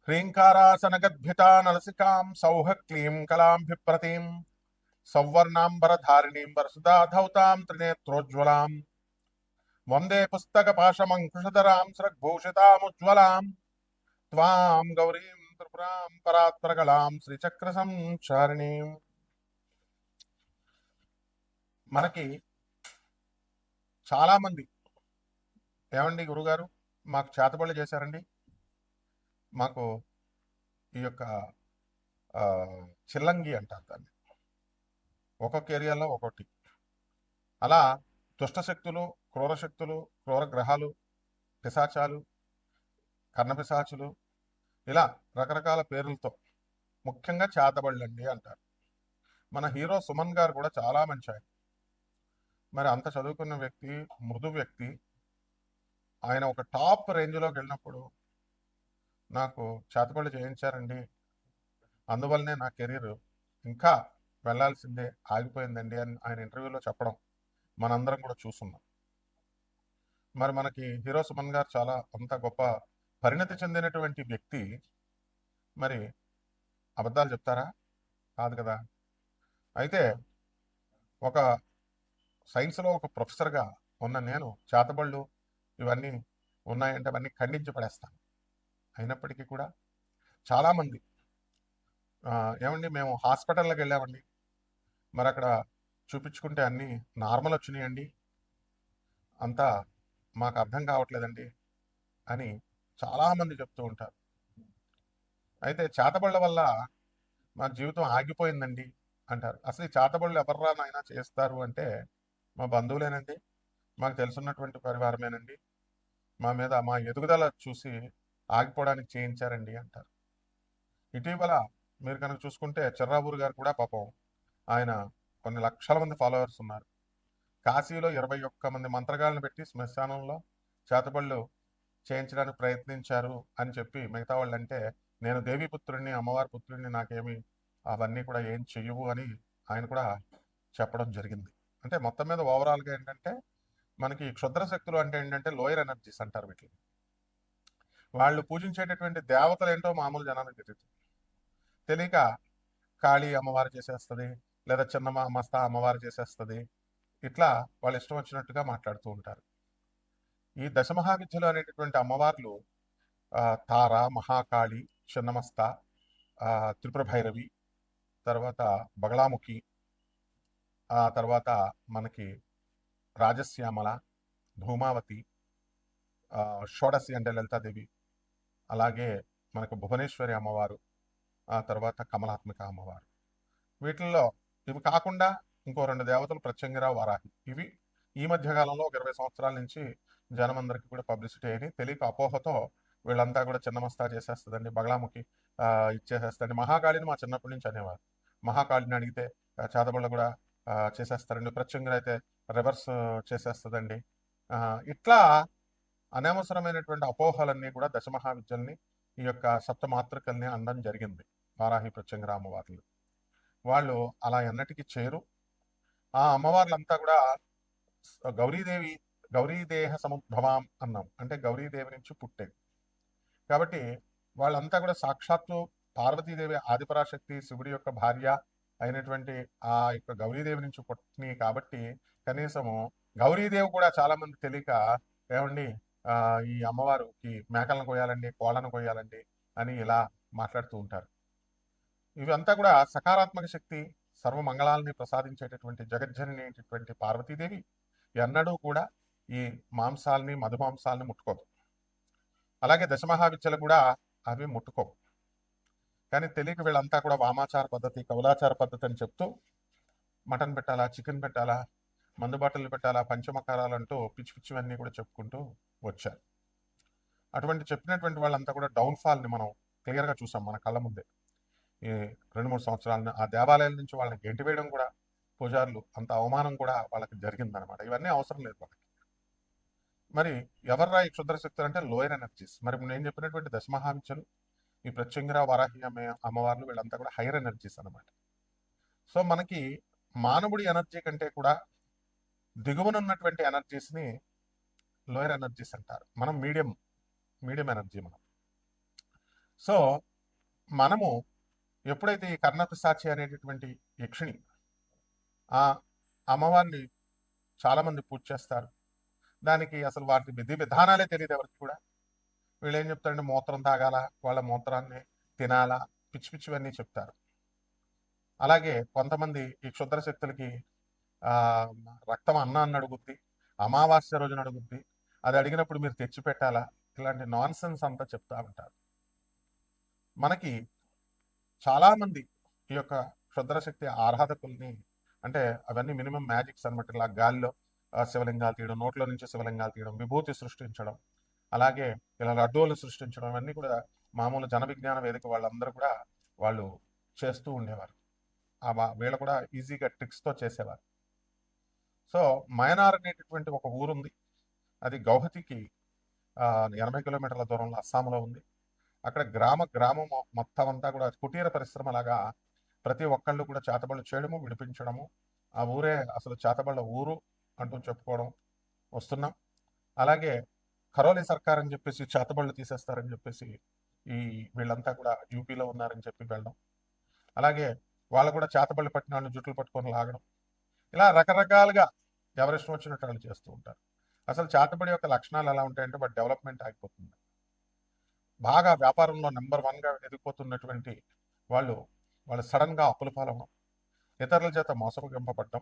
హ్రీంకారాసనగద్భితా నలసికాం సౌహ క్లీం కళాంభిప్రతీం సౌవర్ణాంబరధారిణీం వరసుధాధౌతాం త్రినేత్రోజ్వలాం వందే పుస్తకపాశమంకుశధరాం స్రగ్భూషితాముజ్వలాం త్వాం గౌరీం త్రిపురాం పరాత్పరకలాం శ్రీచక్ర సంచారిణీం. మనకి చాలా మంది ఏమండి గురుగారు మాకు చేతబడులు చేశారండి, మాకు ఈ యొక్క చిల్లంగి అంటారు దాన్ని, ఒక్కొక్క ఏరియాలో ఒక్కొక్కటి. అలా దుష్టశక్తులు, క్రూరశక్తులు, క్రూర గ్రహాలు, పిశాచాలు, కర్ణపిశాచులు, ఇలా రకరకాల పేర్లతో ముఖ్యంగా చేతబడులండి అంటారు. మన హీరో సుమన్ గారు కూడా చాలా మంచి ఆయన. మరి అంత చదువుకున్న వ్యక్తి, మృదు వ్యక్తి, ఆయన ఒక టాప్ రేంజ్లోకి వెళ్ళినప్పుడు నాకు చేతబడులు చేయించారండి, అందువల్లనే నా కెరీర్ ఇంకా వెళ్లాల్సిందే ఆగిపోయిందండి అని ఆయన ఇంటర్వ్యూలో చెప్పడం మనందరం కూడా చూస్తున్నాం. మరి మనకి హీరో సుమన్ గారు చాలా అంత గొప్ప పరిణతి చెందినటువంటి వ్యక్తి మరి అబద్ధాలు చెప్తారా? కాదు కదా. అయితే ఒక సైన్స్లో ఒక ప్రొఫెసర్గా ఉన్న నేను చేతబళ్ళు ఇవన్నీ ఉన్నాయంటే అవన్నీ ఖండించి పడేస్తాను. అయినప్పటికీ కూడా చాలామంది ఏమండి మేము హాస్పిటల్లోకి వెళ్ళామండి, మరి అక్కడ చూపించుకుంటే అన్నీ నార్మల్ వచ్చినాయండి, అంతా మాకు అర్థం కావట్లేదండి అని చాలామంది చెప్తూ ఉంటారు. అయితే చేతబళ్ళ వల్ల మా జీవితం ఆగిపోయిందండి అంటారు. అసలు ఈ చేతబడులు ఎవర్రా నాయనా చేస్తారు అంటే మా బంధువులేనండి, మాకు తెలుసున్నటువంటి పరివారమేనండి, మా మీద మా ఎదుగుదల చూసి ఆగిపోవడానికి చేయించారండి అంటారు. ఇటీవల మీరు కనుక చూసుకుంటే చిర్రాబూరు గారు కూడా పాపం ఆయన కొన్ని లక్షల మంది ఫాలోవర్స్ ఉన్నారు. కాశీలో 21 మంది మంత్రగాళ్ళని పెట్టి శ్మశానంలో చేతబళ్ళు చేయించడానికి ప్రయత్నించారు అని చెప్పి మిగతా వాళ్ళు అంటే నేను దేవీపుత్రుడిని, అమ్మవారి పుత్రుడిని, నాకేమి అవన్నీ కూడా ఏం చెయ్యవు అని ఆయన కూడా చెప్పడం జరిగింది. అంటే మొత్తం మీద ఓవరాల్గా ఏంటంటే మనకి క్షుద్ర శక్తులు అంటే ఏంటంటే లోయర్ ఎనర్జీస్ అంటారు వీటిని. వాళ్ళు పూజించేటటువంటి దేవతలు ఏంటో మామూలు జనానికి తెలియక కాళీ అమ్మవారు చేసేస్తుంది, లేదా చిన్న మస్తా అమ్మవారు చేసేస్తుంది, ఇట్లా వాళ్ళు ఇష్టం వచ్చినట్టుగా మాట్లాడుతూ ఉంటారు. ఈ దశమహావిద్యలు అనేటటువంటి అమ్మవార్లు తార, మహాకాళి, చిన్నమస్త, త్రిపుర భైరవి, తర్వాత బగళాముఖి, ఆ తర్వాత మనకి రాజశ్యామల, ధూమావతి, షోడసి అంటే లలితాదేవి, అలాగే మనకు భువనేశ్వరి అమ్మవారు, ఆ తర్వాత కమలాత్మిక అమ్మవారు. వీటిల్లో ఇవి కాకుండా ఇంకో 2 దేవతలు ప్రత్యంగిరావు, వారాహి. ఇవి ఈ మధ్య కాలంలో ఒక 20 సంవత్సరాల నుంచి జనమందరికీ కూడా పబ్లిసిటీ అని తెలియక అపోహతో వీళ్ళంతా కూడా చిన్నమస్తా చేసేస్తుందండి, బగళాముఖి ఇచ్చేసేస్తండి. మహాకాళిని మా చిన్నప్పటి నుంచి అనేవారు, మహాకాళిని అడిగితే చేతబళ్ళ కూడా చేసేస్తారండి, ప్రత్యంగిర అయితే రివర్స్ చేసేస్తుందండి. ఇట్లా అనవసరమైనటువంటి అపోహలన్నీ కూడా దశమహావిద్యల్ని, ఈ యొక్క సప్తమాతృకల్ని అనడం జరిగింది. వారాహి, ప్రత్యంగిర అమ్మవార్లు వాళ్ళు అలా ఎన్నటికీ చేరు. ఆ అమ్మవార్లంతా కూడా గౌరీదేవి, గౌరీదేహ సముద్భవాం అన్నాం, అంటే గౌరీదేవి నుంచి పుట్టేది కాబట్టి వాళ్ళంతా కూడా సాక్షాత్తు పార్వతీదేవి ఆదిపరాశక్తి శివుడి యొక్క భార్య అయినటువంటి ఆ యొక్క గౌరీదేవి నుంచి పుట్టినాయి. కాబట్టి కనీసము గౌరీదేవి కూడా చాలా మంది తెలియక ఏమండి ఈ అమ్మవారికి మేకలను కొయ్యాలండి, కోళ్ళను కొయ్యాలండి అని ఇలా మాట్లాడుతూ ఉంటారు. ఇవంతా కూడా సకారాత్మక శక్తి, సర్వమంగళాలని ప్రసాదించేటటువంటి జగజ్జనని అనేటటువంటి పార్వతీదేవి ఎన్నడూ కూడా ఈ మాంసాలని, మధుమాంసాలని ముట్టుకోదు. అలాగే దశమహావిద్యలు కూడా అవి ముట్టుకోవు. కానీ తెలియక వీళ్ళంతా కూడా వామాచార పద్ధతి, కౌలాచార పద్ధతి అని చెప్తూ మటన్ పెట్టాలా, చికెన్ పెట్టాలా, మందు బాటలు పెట్టాలా, పంచమకారాలు అంటూ పిచ్చి పిచ్చివన్నీ కూడా చెప్పుకుంటూ వచ్చారు. అటువంటి చెప్పినటువంటి వాళ్ళంతా కూడా డౌన్ఫాల్ని మనం క్లియర్గా చూసాం మన కళ్ళ ముందే. ఈ 2-3 సంవత్సరాలను ఆ దేవాలయాల నుంచి వాళ్ళని గెంటి వేయడం కూడా, పూజారులు అంత అవమానం కూడా వాళ్ళకి జరిగిందనమాట. ఇవన్నీ అవసరం లేదు వాళ్ళకి. మరి ఎవర్రా ఈ క్షుద్ర శక్తులు అంటే లోయర్ ఎనర్జీస్. మరి నేను చెప్పినటువంటి దశమహావిద్యలు, ఈ ప్రత్యంగిర, వారాహి అమ్మవార్లు వీళ్ళంతా కూడా హైయర్ ఎనర్జీస్ అనమాట. సో మనకి మానవుడి ఎనర్జీ కంటే కూడా దిగువన ఉన్నటువంటి ఎనర్జీస్ని లోయర్ ఎనర్జీస్ అంటారు. మనం మీడియం ఎనర్జీ మనం. సో మనము ఎప్పుడైతే ఈ కర్ణపిశాచి అనేటటువంటి యక్షిని ఆ అమ్మవారిని చాలా మంది పూజ చేస్తారు. దానికి అసలు వాటి విధి విధానాలే తెలియదు ఎవరికి కూడా. వీళ్ళు ఏం చెప్తారంటే మూత్రం తాగాల, వాళ్ళ మూత్రాన్ని తినాలా, పిచ్చి పిచ్చివన్నీ చెప్తారు. అలాగే కొంతమంది ఈ క్షుద్ర శక్తులకి ఆ రక్తం అన్నాన్ని అడుగుద్ది, అమావాస్య రోజున అడుగుద్ది, అది అడిగినప్పుడు మీరు తెచ్చి పెట్టాలా, ఇలాంటి నాన్ సెన్స్ అంతా చెప్తా ఉంటారు. మనకి చాలా మంది ఈ యొక్క క్షుద్ర శక్తి ఆరాధకుల్ని, అంటే అవన్నీ మినిమం మ్యాజిక్స్ అనమాట. ఇలా గాలిలో శివలింగాలు తీయడం, నోట్లో నుంచి శివలింగాలు తీయడం, విభూతి సృష్టించడం, అలాగే ఇలా లడ్డూలు సృష్టించడం, ఇవన్నీ కూడా మామూలు జన విజ్ఞాన వేదిక వాళ్ళందరూ కూడా వాళ్ళు చేస్తూ ఉండేవారు. వీళ్ళు కూడా ఈజీగా ట్రిక్స్తో చేసేవారు. సో మయనార్ అనేటటువంటి ఒక ఊరుంది, అది గౌహతికి 80 కిలోమీటర్ల దూరంలో అస్సాంలో ఉంది. అక్కడ గ్రామం మొత్తం అంతా కూడా కుటీర పరిశ్రమ లాగా ప్రతి ఒక్కళ్ళు కూడా చేతబళ్ళు చేయడము, విడిపించడము, ఆ ఊరే అసలు చేతబళ్ళ ఊరు అంటూ చెప్పుకోవడం వస్తున్నాం. అలాగే కరోలి సర్కార్ అని చెప్పేసి చేతబళ్ళు తీసేస్తారని చెప్పేసి ఈ వీళ్ళంతా కూడా యూపీలో ఉన్నారని చెప్పి వెళ్ళడం, అలాగే వాళ్ళు కూడా చేతబళ్ళు పట్టిన వాళ్ళు జుట్లు పట్టుకొని లాగడం, ఇలా రకరకాలుగా ఎవరిష్టం వచ్చినట్టు వాళ్ళు చేస్తూ ఉంటారు. అసలు చేతబడి యొక్క లక్షణాలు ఎలా ఉంటాయంటే వాటి డెవలప్మెంట్ ఆగిపోతుంది. బాగా వ్యాపారంలో నెంబర్ 1గా ఎదిగిపోతున్నటువంటి వాళ్ళు సడన్గా అప్పుల పాలవడం, ఇతరుల చేత మోసగింపబడడం,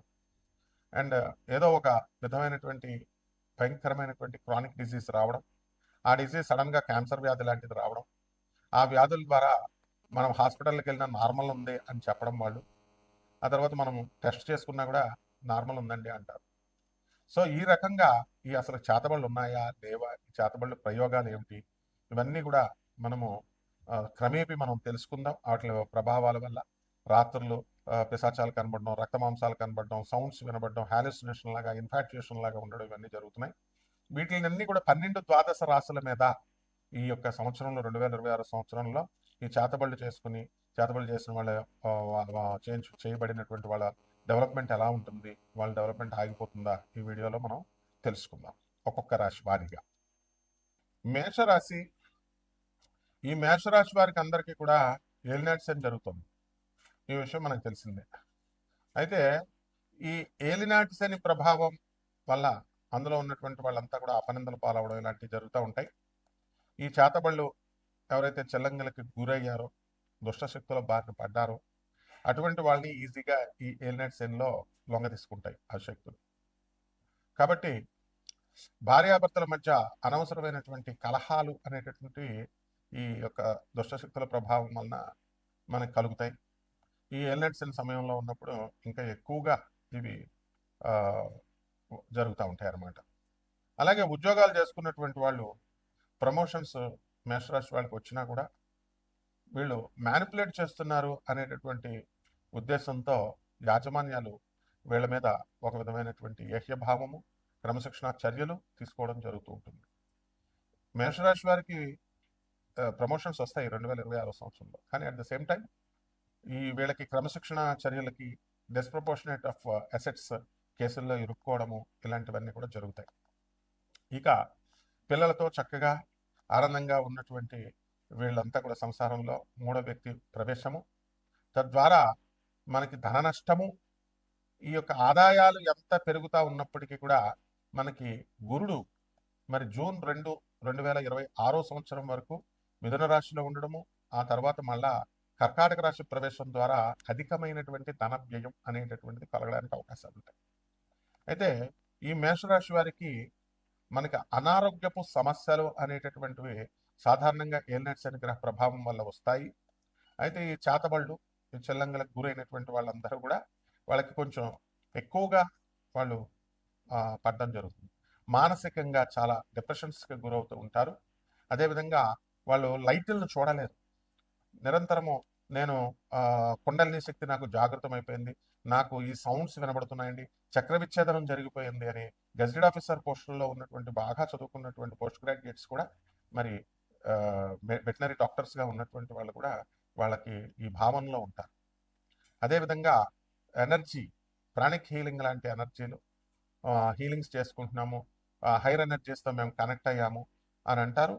అండ్ ఏదో ఒక విధమైనటువంటి భయంకరమైనటువంటి క్రానిక్ డిసీజ్ రావడం, ఆ డిసీజ్ సడన్గా క్యాన్సర్ వ్యాధి లాంటిది రావడం, ఆ వ్యాధుల ద్వారా మనం హాస్పిటల్కి వెళ్ళినా నార్మల్ ఉంది అని చెప్పడం వాళ్ళు, ఆ తర్వాత మనం టెస్ట్ చేసుకున్నా కూడా నార్మల్ ఉందండి అంటారు. సో ఈ రకంగా ఈ అసలు చేతబళ్ళు ఉన్నాయా లేవా, ఈ చేతబళ్ళు ప్రయోగాలు ఏమిటి, ఇవన్నీ కూడా మనము క్రమేపీ మనం తెలుసుకుందాం. వాటి ప్రభావాల వల్ల రాత్రులు పిశాచాలు కనబడడం, రక్త మాంసాలు కనబడడం, సౌండ్స్ వినబడడం, హాలుసినేషన్ లాగా, ఇన్ఫాక్చుయేషన్ లాగా ఉండడం, ఇవన్నీ జరుగుతున్నాయి. వీటిని కూడా 12 ద్వాదశ రాశుల మీద ఈ యొక్క సంవత్సరంలో 2026 సంవత్సరంలో ఈ చేతబళ్ళు చేసిన వాళ్ళ చేయబడినటువంటి వాళ్ళ డెవలప్మెంట్ ఎలా ఉంటుంది, వాళ్ళ డెవలప్మెంట్ ఆగిపోతుందా, ఈ వీడియోలో మనం తెలుసుకుందాం ఒక్కొక్క రాశి వారిగా. మేషరాశి, ఈ మేషరాశి వారికి అందరికీ కూడా ఏలినాటి శని జరుగుతుంది, ఈ విషయం మనకు తెలిసిందే. అయితే ఈ ఏలినాటి శని ప్రభావం వల్ల అందులో ఉన్నటువంటి వాళ్ళంతా కూడా అపనిందలు పాలవడం ఇలాంటివి జరుగుతూ ఉంటాయి. ఈ చేతబళ్ళు ఎవరైతే చెల్లంగలకి గురయ్యారో, దుష్టశక్తుల బారిన పడ్డారో, అటువంటి వాళ్ళని ఈజీగా ఈ ఏలినాటి శనిలో లొంగ తీసుకుంటాయి ఆ శక్తులు. కాబట్టి భార్యాభర్తల మధ్య అనవసరమైనటువంటి కలహాలు అనేటటువంటి ఈ యొక్క దుష్టశక్తుల ప్రభావం వలన మనకు కలుగుతాయి. ఈ ఏలినాటి శని సమయంలో ఉన్నప్పుడు ఇంకా ఎక్కువగా ఇవి జరుగుతూ ఉంటాయి అన్నమాట. అలాగే ఉద్యోగాలు చేసుకున్నటువంటి వాళ్ళు ప్రమోషన్స్ మేషరాశి వాళ్ళకి వచ్చినా కూడా వీళ్ళు మ్యానిపులేట్ చేస్తున్నారు అనేటటువంటి ఉద్దేశంతో యాజమాన్యాలు వీళ్ళ మీద ఒక విధమైనటువంటి ఏహ్యభావము, క్రమశిక్షణ చర్యలు తీసుకోవడం జరుగుతూ ఉంటుంది. మేషరాశి వారికి ప్రమోషన్స్ వస్తాయి 2026 సంవత్సరంలో, కానీ అట్ ద సేమ్ టైం ఈ వీళ్ళకి క్రమశిక్షణ చర్యలకి డిస్ప్రపోర్షనేట్ ఆఫ్ అసెట్స్ కేసుల్లో ఇరుక్కోవడము, ఇలాంటివన్నీ కూడా జరుగుతాయి. ఇక పిల్లలతో చక్కగా ఆనందంగా ఉన్నటువంటి వీళ్ళంతా కూడా సంసారంలో మూడో వ్యక్తి ప్రవేశము, తద్వారా మనకి ధన నష్టము, ఈ యొక్క ఆదాయాలు ఎంత పెరుగుతూ ఉన్నప్పటికీ కూడా మనకి గురుడు మరి జూన్ 2, 2026 సంవత్సరం వరకు మిథున రాశిలో ఉండడము, ఆ తర్వాత మళ్ళా కర్కాటక రాశి ప్రవేశం ద్వారా అధికమైనటువంటి ధన వ్యయం అనేటటువంటిది కలగడానికి అవకాశాలు ఉంటాయి. అయితే ఈ మేషరాశి వారికి మనకి అనారోగ్యపు సమస్యలు అనేటటువంటివి సాధారణంగా ఏలినాటి శని గ్రహ ప్రభావం వల్ల వస్తాయి. అయితే ఈ చేతబళ్ళు, ఈ చెల్లంగలకు గురైనటువంటి వాళ్ళందరూ కూడా వాళ్ళకి కొంచెం ఎక్కువగా వాళ్ళు పడడం జరుగుతుంది. మానసికంగా చాలా డిప్రెషన్స్కి గురవుతూ ఉంటారు. అదేవిధంగా వాళ్ళు లైట్లను చూడలేరు. నిరంతరము నేను కుండలిని శక్తి నాకు జాగృతం అయిపోయింది, నాకు ఈ సౌండ్స్ వినబడుతున్నాయండి, చక్ర విచ్ఛేదనం జరిగిపోయింది అని గెజిటెడ్ ఆఫీసర్ పోస్టుల్లో ఉన్నటువంటి బాగా చదువుకున్నటువంటి పోస్ట్ గ్రాడ్యుయేట్స్ కూడా, మరి వెటనరీ డాక్టర్స్గా ఉన్నటువంటి వాళ్ళు కూడా వాళ్ళకి ఈ భావనలో ఉంటారు. అదేవిధంగా ఎనర్జీ, ప్రాణిక్ హీలింగ్ లాంటి ఎనర్జీలు హీలింగ్స్ చేసుకుంటున్నాము, హైర్ ఎనర్జీస్తో మేము కనెక్ట్ అయ్యాము అని అంటారు.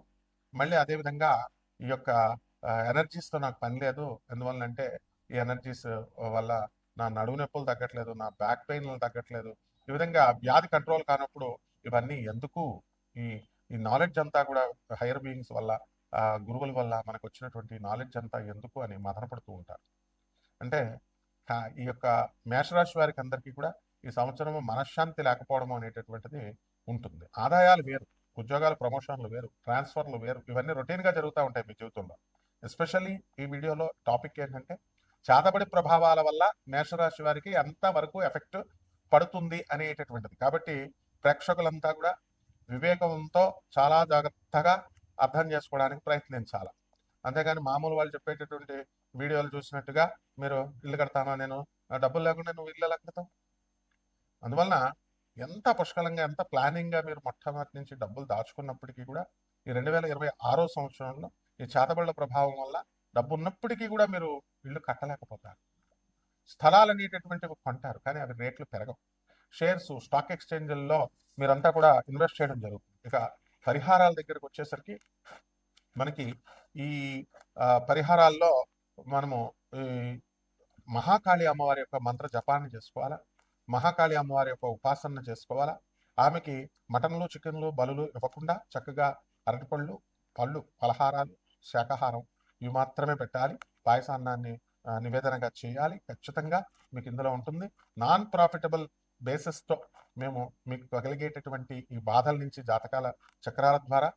మళ్ళీ అదేవిధంగా ఈ యొక్క ఎనర్జీస్తో నాకు పని లేదు. ఎందువల్లంటే ఈ ఎనర్జీస్ వల్ల నా నడుము నొప్పులు తగ్గట్లేదు, నా బ్యాక్ పెయిన్లు తగ్గట్లేదు. ఈ విధంగా వ్యాధి కంట్రోల్ కానప్పుడు ఇవన్నీ ఎందుకు? ఈ ఈ నాలెడ్జ్ అంతా కూడా హైయర్ బీయింగ్స్ వల్ల, గురువుల వల్ల మనకు వచ్చినటువంటి నాలెడ్జ్ అంతా ఎందుకు అని మదనపడుతూ ఉంటారు. అంటే ఈ యొక్క మేషరాశి వారికి అందరికీ కూడా ఈ సంవత్సరం మనశ్శాంతి లేకపోవడం అనేటటువంటిది ఉంటుంది. ఆదాయాలు వేరు, ఉద్యోగాలు ప్రమోషన్లు వేరు, ట్రాన్స్ఫర్లు వేరు, ఇవన్నీ రొటీన్గా జరుగుతూ ఉంటాయి మీ జీవితంలో. ఎస్పెషల్లీ ఈ వీడియోలో టాపిక్ ఏంటంటే చాతబడి ప్రభావాల వల్ల మేషరాశి వారికి ఎంతవరకు ఎఫెక్ట్ పడుతుంది అనేటటువంటిది. కాబట్టి ప్రేక్షకులంతా కూడా వివేకంతో చాలా జాగ్రత్తగా అర్థం చేసుకోవడానికి ప్రయత్నించాలి. అంతేగాని మామూలు వాళ్ళు చెప్పేటటువంటి వీడియోలు చూసినట్టుగా మీరు ఇల్లు కడతానో, నేను డబ్బులు లేకుండా నువ్వు ఇల్లు ఎలా కడతావు? అందువలన ఎంత పుష్కలంగా, ఎంత ప్లానింగ్గా మీరు మొట్టమొదటి నుంచి డబ్బులు దాచుకున్నప్పటికీ కూడా ఈ 2026 సంవత్సరంలో ఈ చేతబడుల ప్రభావం వల్ల డబ్బు ఉన్నప్పటికీ కూడా మీరు ఇల్లు కట్టలేకపోతారు. స్థలాలు అనేటటువంటివి కొంటారు, కానీ అవి రేట్లు పెరగవు. షేర్స్, స్టాక్ ఎక్స్చేంజ్ల్లో మీరంతా కూడా ఇన్వెస్ట్ చేయడం జరుగుతుంది. ఇక పరిహారాల దగ్గరకు వచ్చేసరికి మనకి ఈ పరిహారాల్లో మనము ఈ మహాకాళి అమ్మవారి యొక్క మంత్ర జపాన్ని చేసుకోవాలా, మహాకాళి అమ్మవారి యొక్క ఉపాసన చేసుకోవాలా. ఆమెకి మటన్లు, చికెన్లు, బలులు ఇవ్వకుండా చక్కగా అరటిపళ్ళు, పళ్ళు, పలహారాలు, శాకాహారం ఇవి మాత్రమే పెట్టాలి. పాయసాన్నాన్ని నివేదనగా చేయాలి. ఖచ్చితంగా మీకు ఇందులో ఉంటుంది. నాన్ ప్రాఫిటబుల్ బేసిస్తో మేము మీకు కలిగేటటువంటి ఈ బాధల నుంచి జాతకాల చక్రాల ద్వారా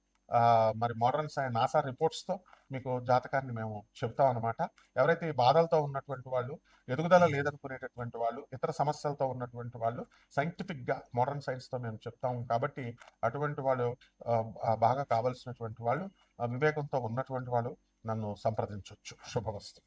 మరి మోడర్న్ సైన్స్ నాసా రిపోర్ట్స్తో మీకు జాతకాన్ని మేము చెప్తాం అనమాట. ఎవరైతే ఈ బాధలతో ఉన్నటువంటి వాళ్ళు, ఎదుగుదల లేదనుకునేటటువంటి వాళ్ళు, ఇతర సమస్యలతో ఉన్నటువంటి వాళ్ళు సైంటిఫిక్గా మోడర్న్ సైన్స్తో మేము చెప్తాము. కాబట్టి అటువంటి వాళ్ళు బాగా కావలసినటువంటి వాళ్ళు, వివేకంతో ఉన్నటువంటి వాళ్ళు నన్ను సంప్రదించవచ్చు. శుభవస్తు.